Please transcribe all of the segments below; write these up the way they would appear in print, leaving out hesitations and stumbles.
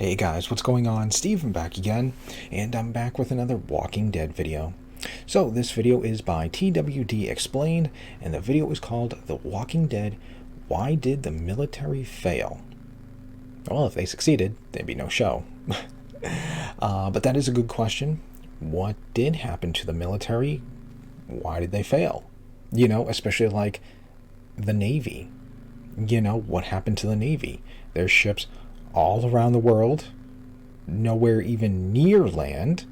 Hey guys, what's going on? Steven back again, and I'm back with another Walking Dead video. So this video is by TWD Explained, and the video is called The Walking Dead, Why Did the Military Fail? Well, if they succeeded, there'd be no show. But that is a good question. What did happen to the military? Why did they fail? Especially like the Navy. What happened to the Navy? There's ships all around the world, nowhere even near land,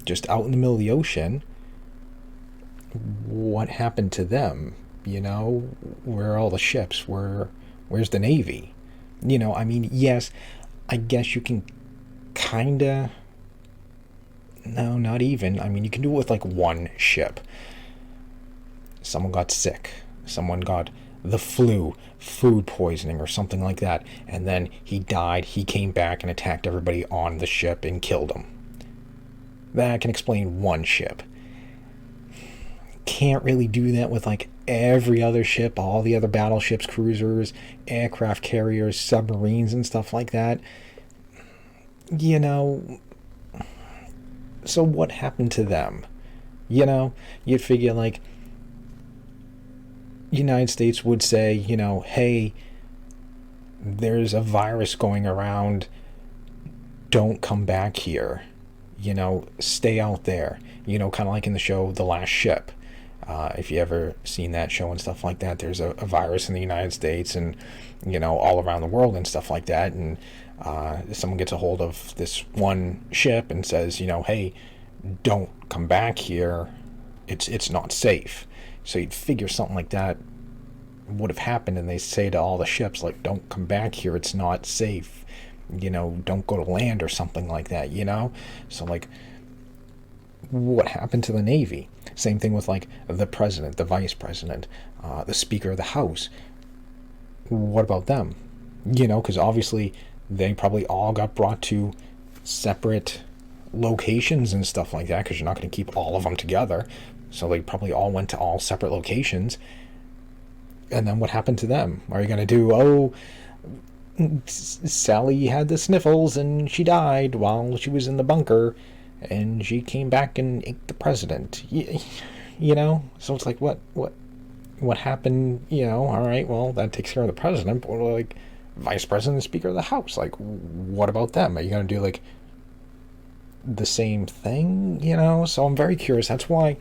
just out in the middle of the ocean. What happened to them? Where are all the ships? Where's the Navy? Yes, I guess you can kinda, no, not even. You can do it with like one ship. Someone got sick. Someone got the flu, food poisoning, or something like that, and then he died. He came back and attacked everybody on the ship and killed them. That can explain one ship. Can't really do that with like every other ship, all the other battleships, cruisers, aircraft carriers, submarines, and stuff like that. So what happened to them? You'd figure like United States would say, hey, there's a virus going around, don't come back here, stay out there, kind of like in the show The Last Ship. If you ever seen that show and stuff like that, there's a virus in the United States and, all around the world and stuff like that, and someone gets a hold of this one ship and says, hey, don't come back here, it's not safe. So you'd figure something like that would have happened, and they say to all the ships, like, don't come back here, it's not safe. Don't go to land or something like that, So, like, what happened to the Navy? Same thing with, like, the president, the vice president, the Speaker of the House. What about them? Because obviously they probably all got brought to separate locations and stuff like that, because you're not going to keep all of them together. So they probably all went to all separate locations. And then what happened to them? Are you going to do, Sally had the sniffles and she died while she was in the bunker and she came back and ate the president? So it's like, what happened? All right, well, that takes care of the president, but like vice president and Speaker of the House, like, what about them? Are you going to do like the same thing? So I'm very curious. That's why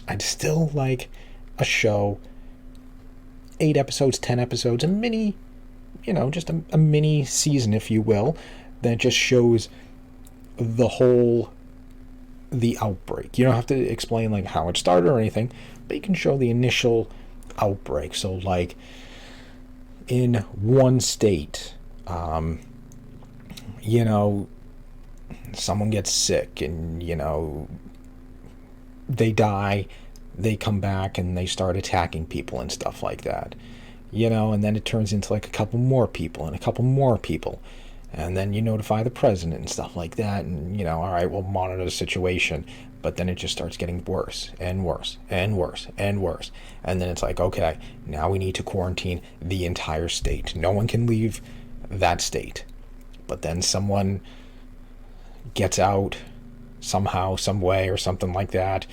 I'd still like a show, 8 episodes, 10 episodes, a mini, just a mini season, if you will, that just shows the outbreak. You don't have to explain like how it started or anything, but you can show the initial outbreak. So like in one state, someone gets sick and, they die, they come back and they start attacking people and stuff like that, and then it turns into like a couple more people and a couple more people, and then you notify the president and stuff like that, and all right, we'll monitor the situation, but then it just starts getting worse and worse and worse and worse, and then it's like, okay, now we need to quarantine the entire state. No one can leave that state. But then someone gets out somehow, some way, or something like that.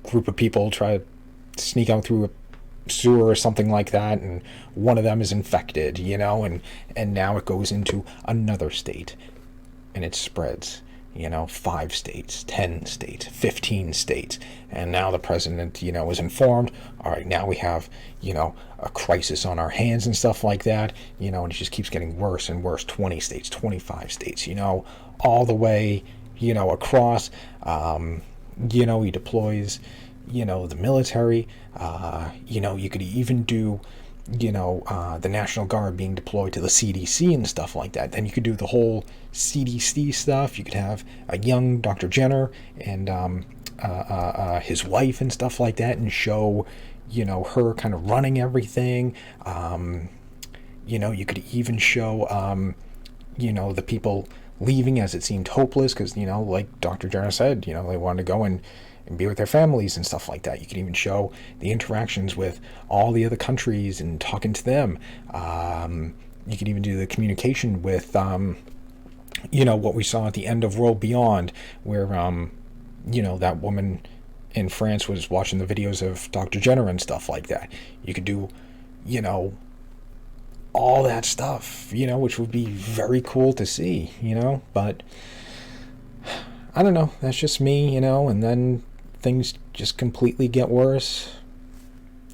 Group of people try to sneak out through a sewer or something like that, and one of them is infected, and now it goes into another state, and it spreads, 5 states, 10 states, 15 states, and now the president, is informed, all right, now we have, a crisis on our hands and stuff like that, and it just keeps getting worse and worse, 20 states, 25 states, all the way, across. He deploys, the military. You could even do, the National Guard being deployed to the CDC and stuff like that. Then you could do the whole CDC stuff. You could have a young Dr. Jenner and his wife and stuff like that, and show, her kind of running everything. You could even show, the people leaving as it seemed hopeless, because like Dr. Jenner said, they wanted to go and be with their families and stuff like that. You could even show the interactions with all the other countries and talking to them. You could even do the communication with you know, what we saw at the end of World Beyond, where, you know, that woman in France was watching the videos of Dr. Jenner and stuff like that. You could do, you know, all that stuff, you know, which would be very cool to see, you know, but I don't know, that's just me, you know, and then things just completely get worse,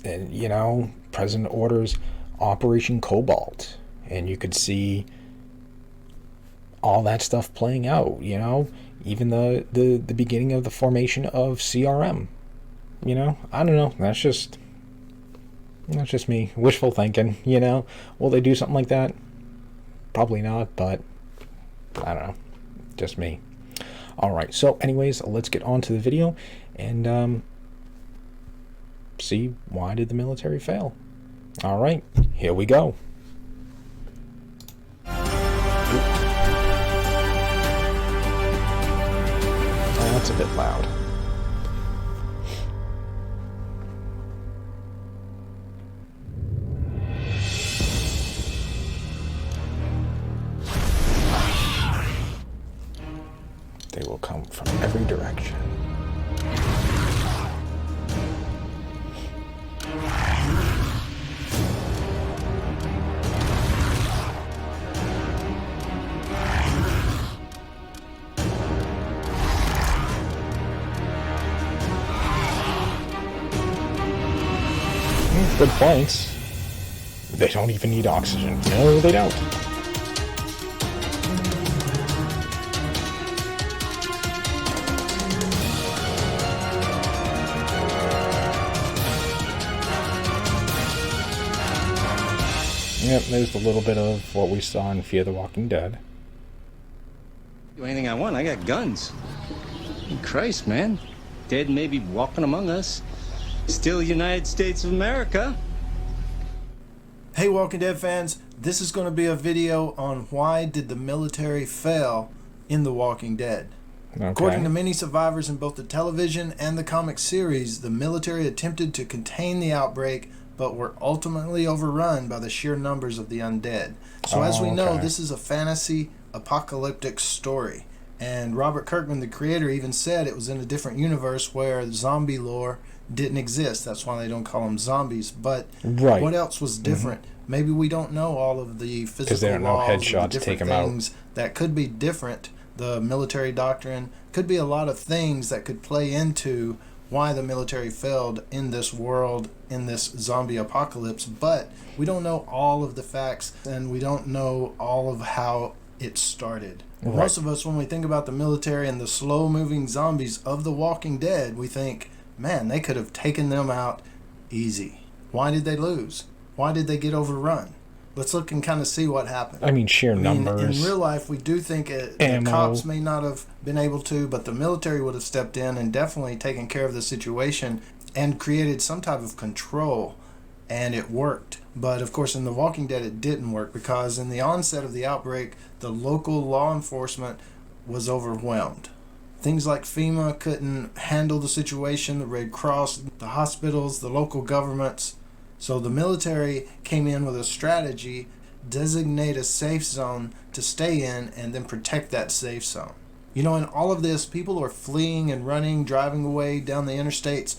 and, you know, President orders Operation Cobalt, and you could see all that stuff playing out, you know, even the beginning of the formation of CRM, you know, I don't know, that's just me, wishful thinking, you know. Will they do something like that? Probably not, but I don't know, just me. Alright, so anyways, let's get on to the video and see why did the military fail. Alright, here we go. Oh, that's a bit loud. They will come from every direction. Good points. They don't even need oxygen. No, they don't. Yep, there's a little bit of what we saw in Fear the Walking Dead. Do anything I want. I got guns. Christ, man. Dead may be walking among us. Still United States of America. Hey Walking Dead fans, this is going to be a video on why did the military fail in The Walking Dead. Okay. According to many survivors in both the television and the comic series, the military attempted to contain the outbreak but were ultimately overrun by the sheer numbers of the undead. So as we know, this is a fantasy apocalyptic story. And Robert Kirkman, the creator, even said it was in a different universe where zombie lore didn't exist. That's why they don't call them zombies. But what else was different? Maybe we don't know all of the physical laws, headshots, the different things that could be different. The military doctrine could be a lot of things that could play into why the military failed in this world, in this zombie apocalypse. But we don't know all of the facts, and we don't know all of how it started. Most of us, when we think about the military and the slow-moving zombies of The Walking Dead, we think, man, they could have taken them out easy. Why did they lose? Why did they get overrun? Let's look and kind of see what happened. I mean, sheer numbers. In real life, we do think the cops may not have been able to, but the military would have stepped in and definitely taken care of the situation and created some type of control, and it worked. But of course, in The Walking Dead, it didn't work because in the onset of the outbreak, the local law enforcement was overwhelmed. Things like FEMA couldn't handle the situation, the Red Cross, the hospitals, the local governments. So the military came in with a strategy, designate a safe zone to stay in, and then protect that safe zone. You know, in all of this, people are fleeing and running, driving away down the interstates.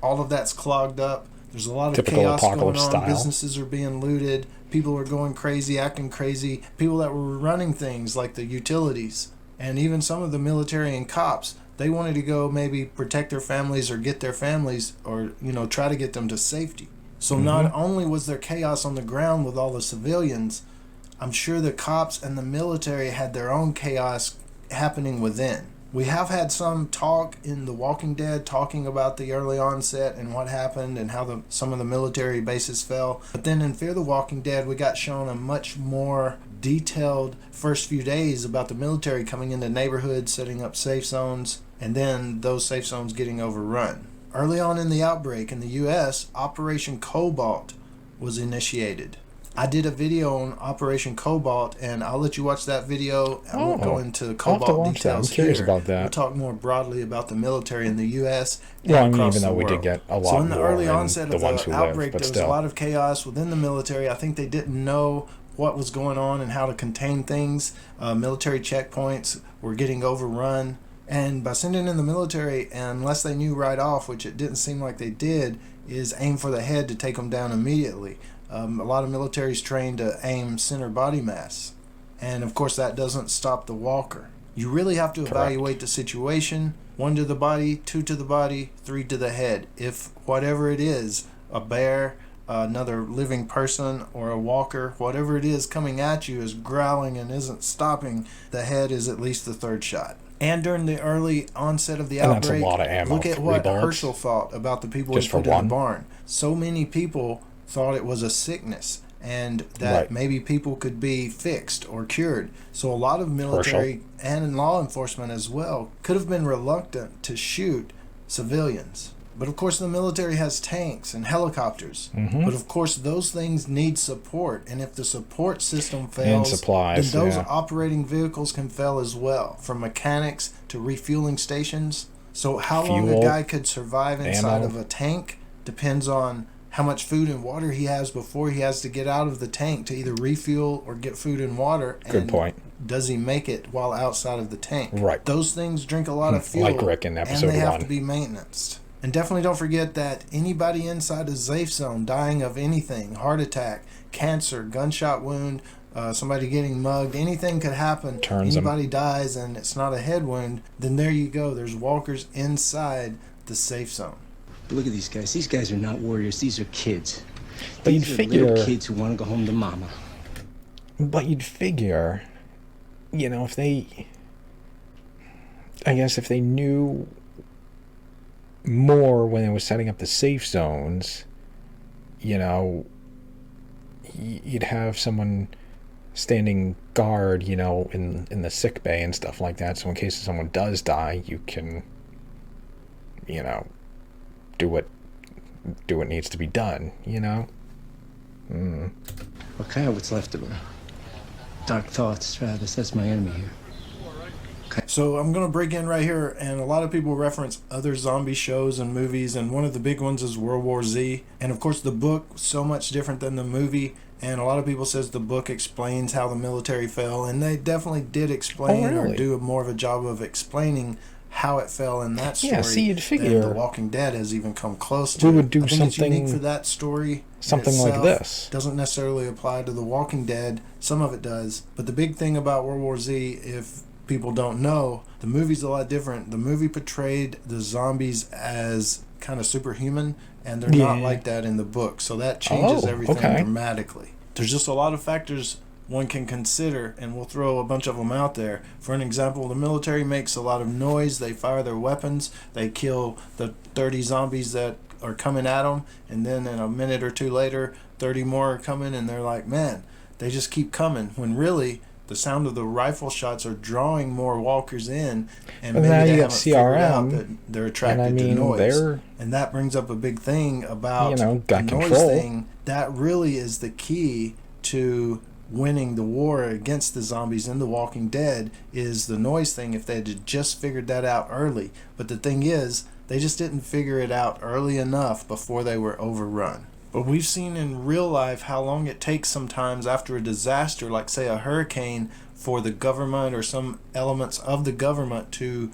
All of that's clogged up. There's a lot of chaos going on. Businesses are being looted. People are going crazy, acting crazy. People that were running things like the utilities, and even some of the military and cops, they wanted to go maybe protect their families or get their families or, you know, try to get them to safety. So not only was there chaos on the ground with all the civilians, I'm sure the cops and the military had their own chaos happening within. We have had some talk in The Walking Dead talking about the early onset and what happened and how some of the military bases fell. But then in Fear the Walking Dead, we got shown a much more detailed first few days about the military coming into neighborhoods, setting up safe zones, and then those safe zones getting overrun. Early on in the outbreak in the U.S., Operation Cobalt was initiated. I did a video on Operation Cobalt, and I'll let you watch that video. I won't go into Cobalt details here. I'm curious about that. We'll talk more broadly about the military in the U.S. Well, I mean, even though we did get a lot more. So in the early onset of the outbreak, there was a lot of chaos within the military. I think they didn't know what was going on and how to contain things. Military checkpoints were getting overrun. And by sending in the military, unless they knew right off, which it didn't seem like they did, is aim for the head to take them down immediately. A lot of military's trained to aim center body mass. And of course that doesn't stop the walker. You really have to evaluate the situation. 1 to the body, 2 to the body, 3 to the head. If whatever it is, a bear, another living person, or a walker, whatever it is coming at you is growling and isn't stopping, the head is at least the 3rd shot. And during the early onset of the outbreak, that's a lot of ammo. look at 3 what bullets. Herschel thought about the people Just he for put in one? the barn. So many people thought it was a sickness and that Right. maybe people could be fixed or cured. So a lot of military and law enforcement as well could have been reluctant to shoot civilians. But of course the military has tanks and helicopters. But of course those things need support, and if the support system fails, supplies, then those yeah. operating vehicles can fail as well, from mechanics to refueling stations. So how long a Fuel, guy could survive inside ammo. of a tank depends on how much food and water he has before he has to get out of the tank to either refuel or get food and water. Good and point. Does he make it while outside of the tank? Right. Those things drink a lot of fuel. Like Rick in episode and they have 1. to be maintenanced. And definitely don't forget that anybody inside a safe zone dying of anything, heart attack, cancer, gunshot wound, somebody getting mugged, anything could happen. Turns 'em. Anybody dies and it's not a head wound, then there you go. There's walkers inside the safe zone. Look at these guys. These guys are not warriors. These are kids. But you'd These are figure- little kids who want to go home to mama. But you'd figure, if they, I guess if they knew more when they were setting up the safe zones, you'd have someone standing guard, in the sick bay and stuff like that. So in case someone does die, you can, do what needs to be done, What kind of what's left of her? Dark thoughts, Travis. That's my enemy here. So I'm going to break in right here, and a lot of people reference other zombie shows and movies, and one of the big ones is World War Z. And of course the book so much different than the movie, and a lot of people says the book explains how the military fell, and they definitely did explain or do more of a job of explaining how it fell in that story. Yeah, see, you'd than figure The Walking Dead has even come close to. we would do I think it's unique something- for that story. something like itself. this. Doesn't necessarily apply to The Walking Dead. Some of it does, but the big thing about World War Z, if people don't know, the movie's a lot different. The movie portrayed the zombies as kind of superhuman, and they're not like that in the book. So that changes everything dramatically. There's just a lot of factors one can consider, and we'll throw a bunch of them out there. For an example, the military makes a lot of noise. They fire their weapons. They kill the 30 zombies that are coming at them, and then in a minute or two later, 30 more are coming, and they're like, man, they just keep coming, when really the sound of the rifle shots are drawing more walkers in, and maybe now they you haven't got figured out CRM, that they're attracted and to noise. they're, And that brings up a big thing about got the noise control. thing. That really is the key to winning the war against the zombies in The Walking Dead, is the noise thing, if they had just figured that out early. But the thing is, they just didn't figure it out early enough before they were overrun. But we've seen in real life how long it takes sometimes after a disaster, like say a hurricane, for the government or some elements of the government to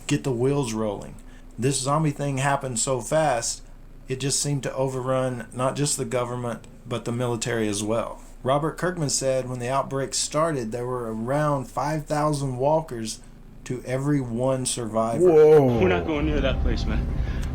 get the wheels rolling. This zombie thing happened so fast, it just seemed to overrun not just the government, but the military as well. Robert Kirkman said when the outbreak started, there were around 5,000 walkers to every one survivor. Whoa. We're not going near that place, man.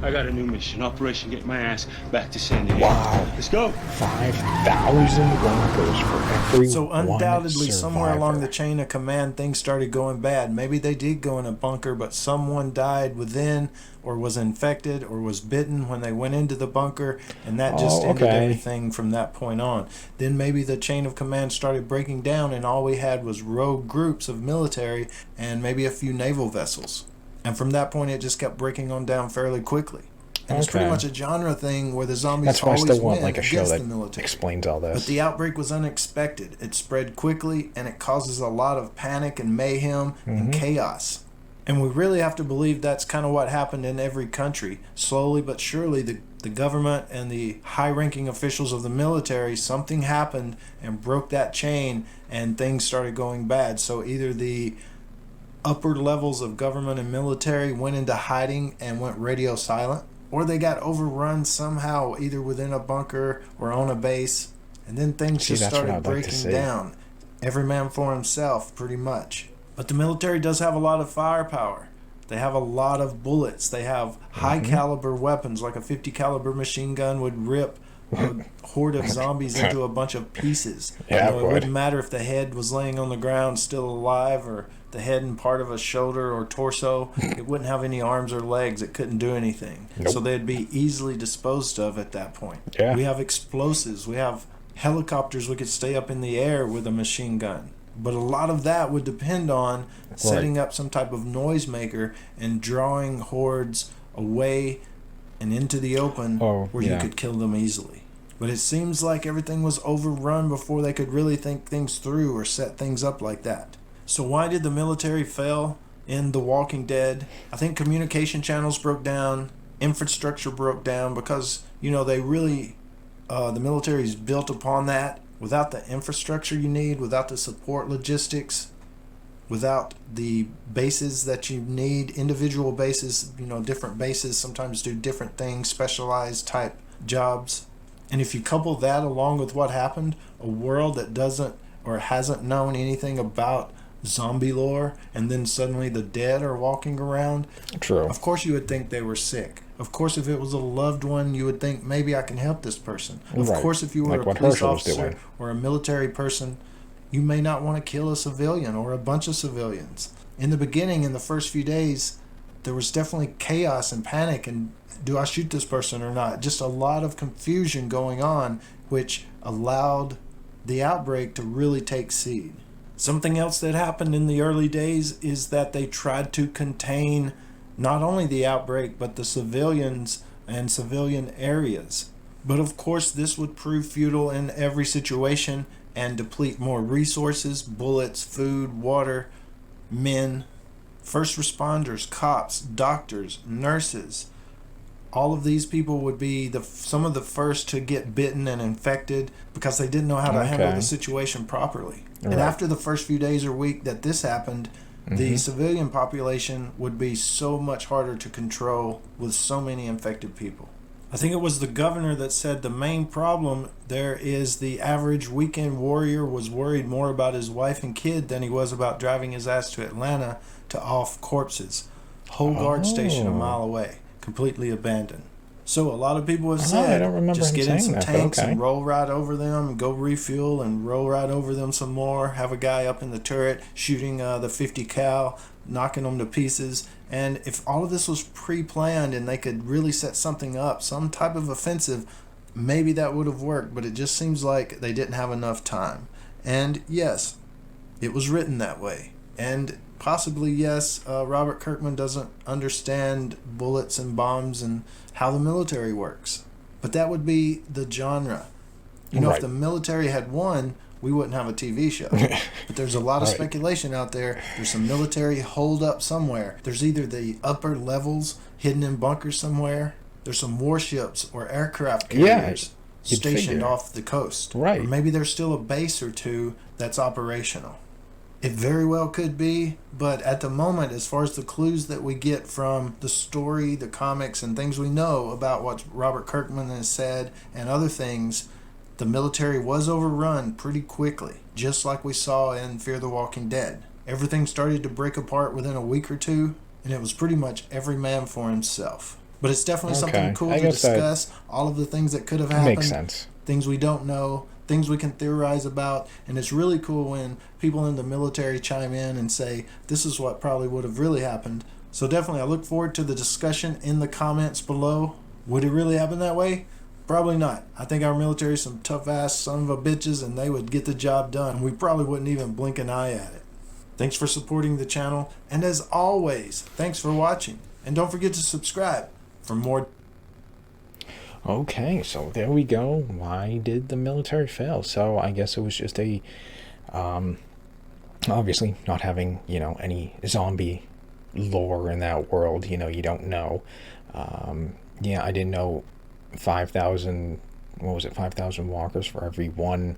I got a new mission. Operation Get My Ass Back to San Diego. Wow. Let's go. 5,000 workers for every So undoubtedly one somewhere along the survivor. chain of command things started going bad. Maybe they did go in a bunker, but someone died within, or was infected, or was bitten when they went into the bunker, and that just ended everything from that point on. Then maybe the chain of command started breaking down, and all we had was rogue groups of military and maybe a few naval vessels. And from that point, it just kept breaking on down fairly quickly. And it's pretty much a genre thing where the zombies That's why I always still want win like a show against that the military. explains all this. But the outbreak was unexpected. It spread quickly, and it causes a lot of panic and mayhem and chaos. And we really have to believe that's kind of what happened in every country. Slowly but surely, the government and the high-ranking officials of the military, something happened and broke that chain, and things started going bad. So either the upper levels of government and military went into hiding and went radio silent, or they got overrun somehow, either within a bunker or on a base, and then things just started breaking down. Every man for himself, pretty much. But the military does have a lot of firepower. They have a lot of bullets. They have high caliber weapons, like a 50 caliber machine gun would rip a horde of zombies into a bunch of pieces. Yeah, it wouldn't matter if the head was laying on the ground still alive, or the head and part of a shoulder or torso. It wouldn't have any arms or legs. It couldn't do anything. Nope. So they'd be easily disposed of at that point. Yeah. We have explosives. We have helicopters. We could stay up in the air with a machine gun. But a lot of that would depend on setting up some type of noisemaker and drawing hordes away and into the open where you could kill them easily. But it seems like everything was overrun before they could really think things through or set things up like that. So why did the military fail in The Walking Dead? I think communication channels broke down, infrastructure broke down, because, they really, the military is built upon that. Without the infrastructure you need, without the support logistics, without the bases that you need, individual bases, different bases sometimes do different things, specialized type jobs. And if you couple that along with what happened, a world that doesn't or hasn't known anything about zombie lore, and then suddenly the dead are walking around. True. Of course you would think they were sick. Of course, if it was a loved one, you would think, maybe I can help this person. Of course, if you were a police officer or a military person, you may not want to kill a civilian or a bunch of civilians. In the beginning, in the first few days, there was definitely chaos and panic, and do I shoot this person or not? Just a lot of confusion going on, which allowed the outbreak to really take seed. Something else that happened in the early days is that they tried to contain not only the outbreak, but the civilians and civilian areas. But of course, this would prove futile in every situation and deplete more resources, bullets, food, water, men, first responders, cops, doctors, nurses. All of these people would be some of the first to get bitten and infected because they didn't know how to handle the situation properly. And after the first few days or week that this happened, the civilian population would be so much harder to control with so many infected people. I think it was the governor that said the main problem there is the average weekend warrior was worried more about his wife and kid than he was about driving his ass to Atlanta to off corpses. Whole guard station a mile away, completely abandoned. So a lot of people have said, just get in some tanks and roll right over them and go refuel and roll right over them some more. Have a guy up in the turret shooting the 50 cal, knocking them to pieces. And if all of this was pre-planned and they could really set something up, some type of offensive, maybe that would have worked. But it just seems like they didn't have enough time. And yes, it was written that way. And possibly, yes, Robert Kirkman doesn't understand bullets and bombs and how the military works. But that would be the genre. If the military had won, we wouldn't have a TV show. But there's a lot of speculation out there. There's some military hold up somewhere. There's either the upper levels hidden in bunkers somewhere. There's some warships or aircraft carriers stationed off the coast. Or maybe there's still a base or two that's operational. It very well could be, but at the moment, as far as the clues that we get from the story, the comics, and things we know about what Robert Kirkman has said and other things, the military was overrun pretty quickly, just like we saw in Fear the Walking Dead. Everything started to break apart within a week or two, and it was pretty much every man for himself. But it's definitely something cool to discuss, all of the things that could have happened, makes sense. Things we don't know, things we can theorize about, and it's really cool when people in the military chime in and say, this is what probably would have really happened. So definitely, I look forward to the discussion in the comments below. Would it really happen that way? Probably not. I think our military is some tough-ass son of a bitches, and they would get the job done. We probably wouldn't even blink an eye at it. Thanks for supporting the channel, and as always, thanks for watching. And don't forget to subscribe for more. Okay, so there we go. Why did the military fail? So I guess it was just obviously not having, any zombie lore in that world. You know, you don't know. Yeah, I didn't know 5,000, what was it, 5,000 walkers for every one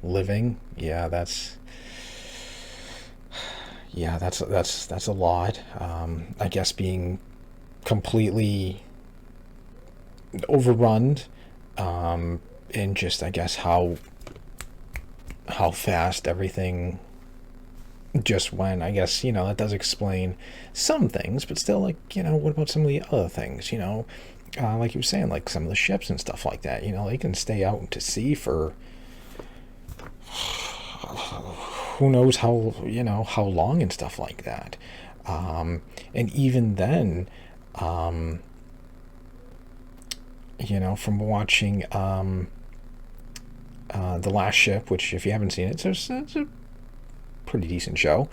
living. Yeah, that's a lot. I guess being completely overrun, and just, I guess, how fast everything just went. I guess, you know, that does explain some things, but still, like, you know, what about some of the other things, you know? Like you were saying, like some of the ships and stuff like that, you know, they can stay out to sea for who knows how, you know, how long and stuff like that. And even then, you know, from watching The Last Ship, which, if you haven't seen it, it's a pretty decent show.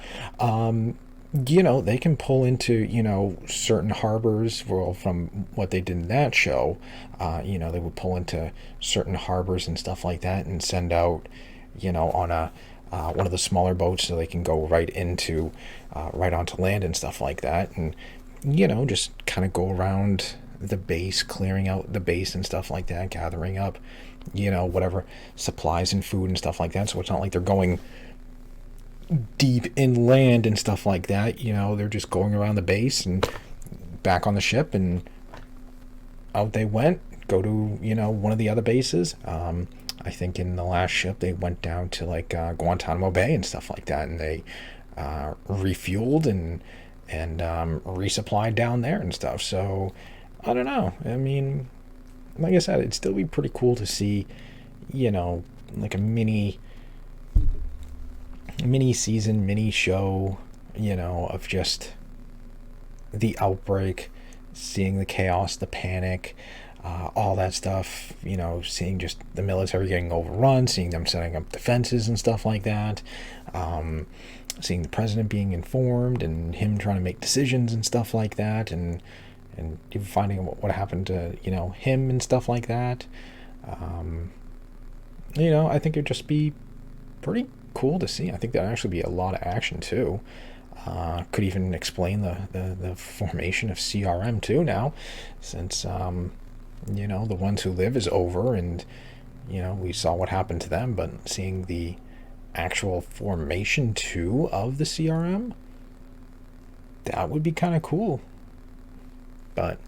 You know, they can pull into, you know, certain harbors. Well, from what they did in that show, you know, they would pull into certain harbors and stuff like that and send out, you know, on a one of the smaller boats, so they can go right onto land and stuff like that, and, you know, just kind of go around the base, clearing out the base and stuff like that, gathering up, you know, whatever supplies and food and stuff like that. So it's not like they're going deep inland and stuff like that. You know, they're just going around the base and back on the ship, and out they went, go to, you know, one of the other bases. I think in The Last Ship they went down to like Guantanamo Bay and stuff like that, and they refueled and resupplied down there and stuff. So I don't know. I mean, like I said, it'd still be pretty cool to see, you know, like a mini season, mini show, you know, of just the outbreak, seeing the chaos, the panic, all that stuff, you know, seeing just the military getting overrun, seeing them setting up defenses and stuff like that, seeing the president being informed and him trying to make decisions and stuff like that, and even finding out what happened to, you know, him and stuff like that. You know, I think it'd just be pretty cool to see. I think that'd actually be a lot of action too. Could even explain the formation of CRM too now, since you know, the Ones Who Live is over, and, you know, we saw what happened to them, but seeing the actual formation too of the CRM, that would be kind of cool. But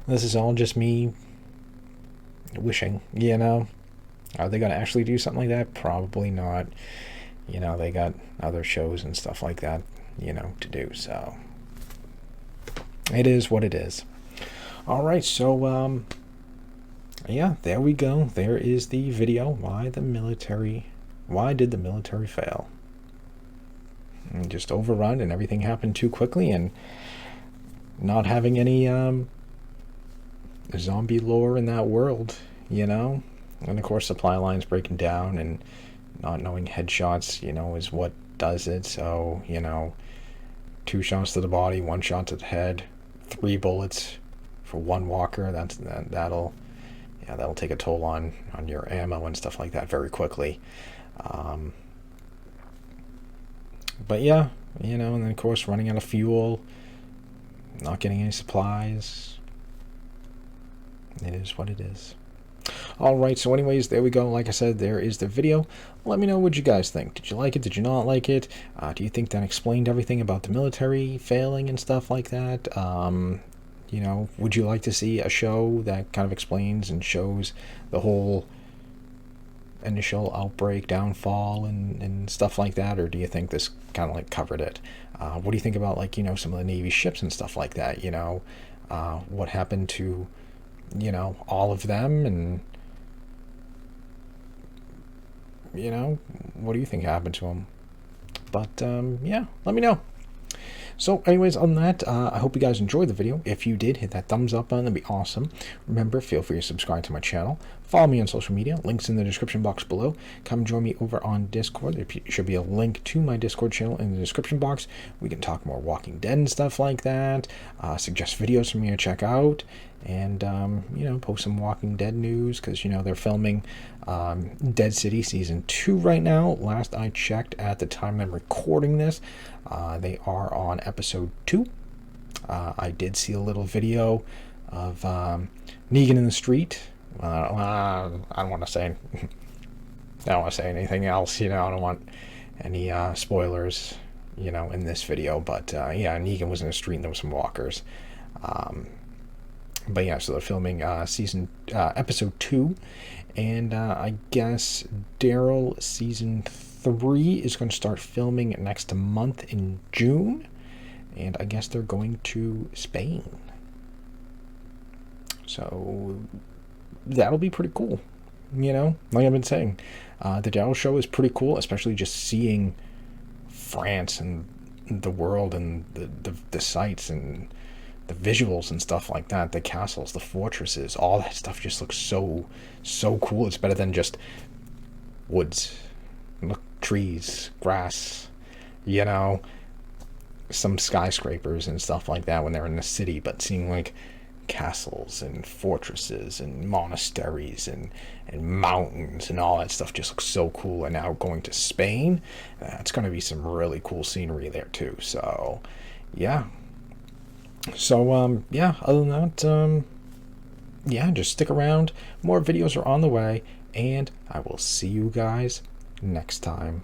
this is all just me wishing, you know. Are they going to actually do something like that? Probably not. You know, they got other shows and stuff like that, you know, to do. So it is what it is. All right, so yeah, there we go. There is the video. Why did the military fail? And just overrun, and everything happened too quickly, and not having any zombie lore in that world, you know. And of course, supply lines breaking down, and not knowing headshots, you know, is what does it. So, you know, 2 shots to the body, 1 shot to the head, 3 bullets for 1 walker. That'll take a toll on your ammo and stuff like that very quickly. But yeah, you know, and then of course running out of fuel, not getting any supplies. It is what it is. Alright, so anyways, there we go. Like I said, there is the video. Let me know what you guys think. Did you like it? Did you not like it? Do you think that explained everything about the military failing and stuff like that? You know, would you like to see a show that kind of explains and shows the whole initial outbreak, downfall, and stuff like that? Or do you think this kind of like covered it? What do you think about, like, you know, some of the Navy ships and stuff like that? You know, what happened to, you know, all of them, and, you know, what do you think happened to them? But yeah, let me know. So anyways, on that, I hope you guys enjoyed the video. If you did, hit that thumbs up button. That'd be awesome. Remember, feel free to subscribe to my channel. Follow me on social media. Links in the description box below. Come join me over on Discord. There should be a link to my Discord channel in the description box. We can talk more Walking Dead and stuff like that. Suggest videos for me to check out. And, you know, post some Walking Dead news, because, you know, they're filming Dead City Season 2 right now. Last I checked at the time I'm recording this, they are on Episode 2. I did see a little video of Negan in the street. I don't want to say. I don't want to say anything else. You know, I don't want any spoilers. You know, in this video, but yeah, Negan was in the street and there were some walkers. But yeah, so they're filming episode 2, and I guess Daryl season 3 is going to start filming next month in June, and I guess they're going to Spain. So that'll be pretty cool. You know, like I've been saying, the Daryl show is pretty cool, especially just seeing France and the world and the sights and the visuals and stuff like that, the castles, the fortresses, all that stuff just looks so cool. It's better than just woods, look, trees, grass, you know, some skyscrapers and stuff like that when they're in the city, but seeing like castles and fortresses and monasteries and mountains and all that stuff just looks so cool. And now going to Spain, it's going to be some really cool scenery there too. So yeah, so yeah, other than that, yeah, just stick around. More videos are on the way, and I will see you guys next time.